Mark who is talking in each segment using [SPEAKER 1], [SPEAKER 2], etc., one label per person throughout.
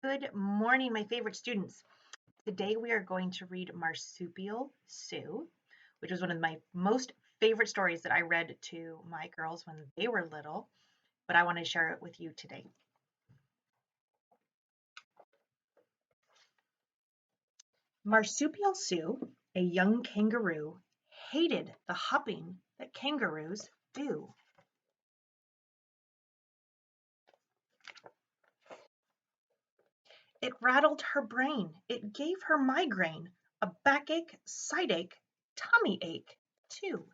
[SPEAKER 1] Good morning, my favorite students. Today we are going to read Marsupial Sue, which was one of my most favorite stories that I read to my girls when they were little, but I want to share it with you today. Marsupial Sue, a young kangaroo, hated the hopping that kangaroos do. It rattled her brain. It gave her migraine, a backache, side ache, tummy ache, too.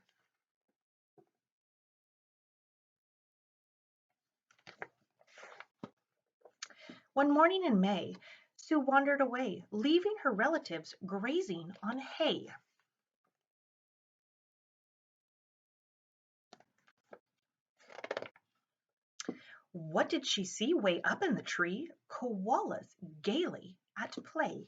[SPEAKER 1] One morning in May, Sue wandered away, leaving her relatives grazing on hay. What did she see way up in the tree? Koalas gaily at play.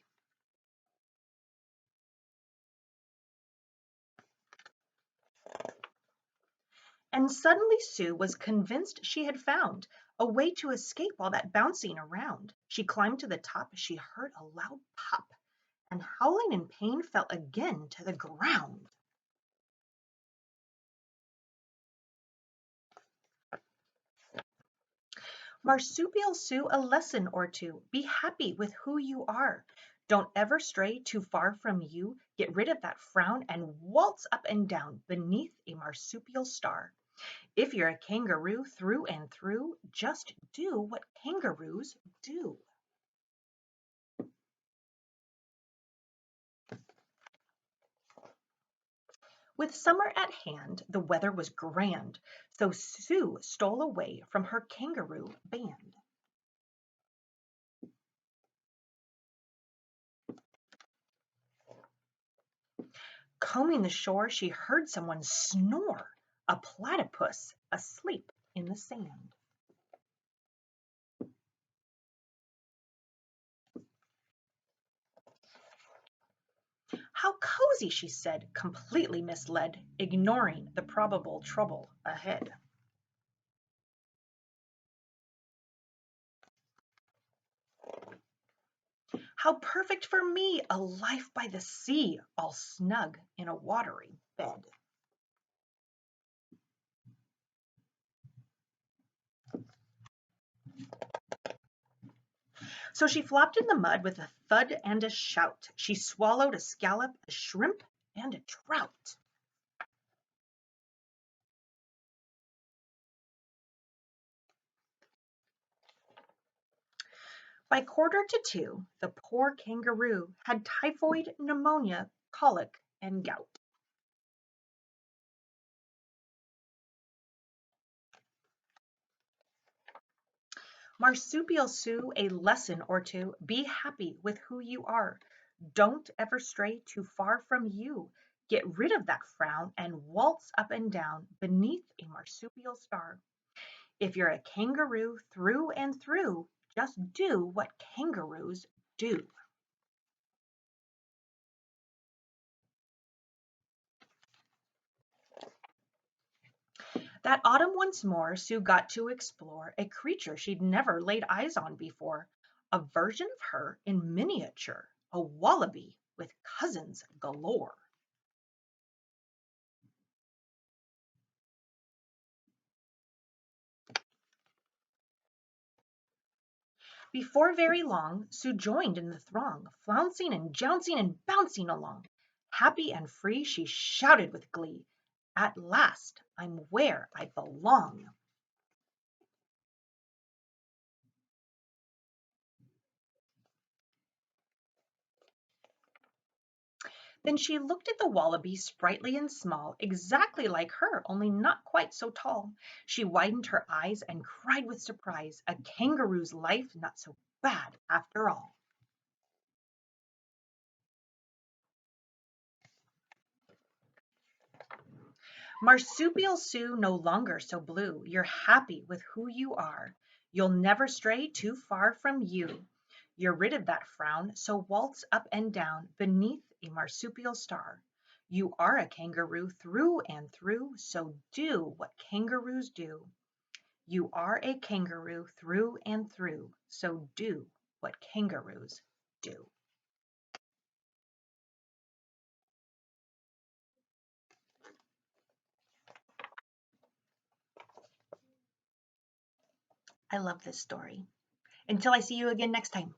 [SPEAKER 1] And suddenly Sue was convinced she had found a way to escape all that bouncing around. She climbed to the top. She heard a loud pop, and howling in pain fell again to the ground. Marsupial Sue, a lesson or two. Be happy with who you are. Don't ever stray too far from you. Get rid of that frown and waltz up and down beneath a marsupial star. If you're a kangaroo through and through, just do what kangaroos do. With summer at hand, the weather was grand, so Sue stole away from her kangaroo band. Combing the shore, she heard someone snore, a platypus asleep in the sand. How cozy, she said, completely misled, ignoring the probable trouble ahead. How perfect for me, a life by the sea, all snug in a watery bed. So she flopped in the mud with a thud and a shout. She swallowed a scallop, a shrimp, and a trout. By 1:45, the poor kangaroo had typhoid, pneumonia, colic, and gout. Marsupial Sue, a lesson or two. Be happy with who you are. Don't ever stray too far from you. Get rid of that frown and waltz up and down beneath a marsupial star. If you're a kangaroo through and through, just do what kangaroos do. That autumn once more, Sue got to explore a creature she'd never laid eyes on before, a version of her in miniature, a wallaby with cousins galore. Before very long, Sue joined in the throng, flouncing and jouncing and bouncing along. Happy and free, she shouted with glee, "At last I'm where I belong." Then she looked at the wallaby, sprightly and small, exactly like her, only not quite so tall. She widened her eyes and cried with surprise, a kangaroo's life not so bad after all. Marsupial Sue, no longer so blue. You're happy with who you are. You'll never stray too far from you. You're rid of that frown, so waltz up and down beneath a marsupial star. You are a kangaroo through and through, so do what kangaroos do. You are a kangaroo through and through, so do what kangaroos do. I love this story. Until I see you again next time.